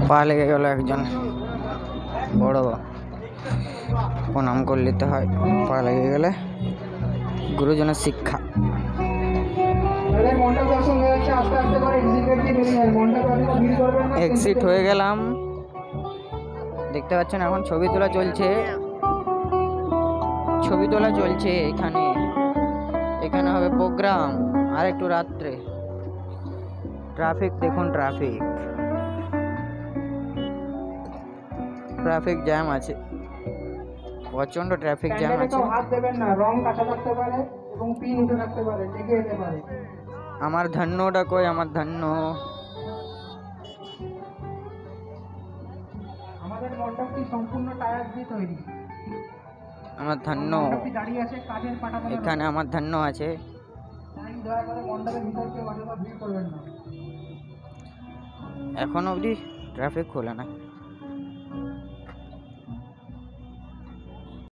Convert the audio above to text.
পা লেগে গেল একজন বড় প্রণাম করে নিতে হয় পা লেগে গেলে। গুরুজনের শিক্ষা। এক্সিট হয়ে গেলাম, দেখতে পাচ্ছেন এখন ছবি তোলা চলছে। ছবি তোলা চলছে এখানে, এখানে হবে প্রোগ্রাম আর একটু রাত্রে। ট্রাফিক দেখুন, ট্রাফিক ট্রাফিক জ্যাম আছে, প্রচন্ড ট্রাফিক জ্যাম আছে। হাত দেবেন না, রং কাটা থাকতে পারে এবং পিন উঠে থাকতে পারে, লেগে যেতে পারে। আমার ধন্যটা কই, আমার ধন্য। আমাদের মণ্ডপটি সম্পূর্ণ টায়ার দিয়ে তৈরি। আমার ধন্য দাঁড়িয়ে আছে কাঠের পাটা, এখানে আমার ধন্য আছে। দয়া করে মণ্ডপের ভিতর কেউ ভিড় করবেন না। এখন অবধি ট্রাফিক খোলে না।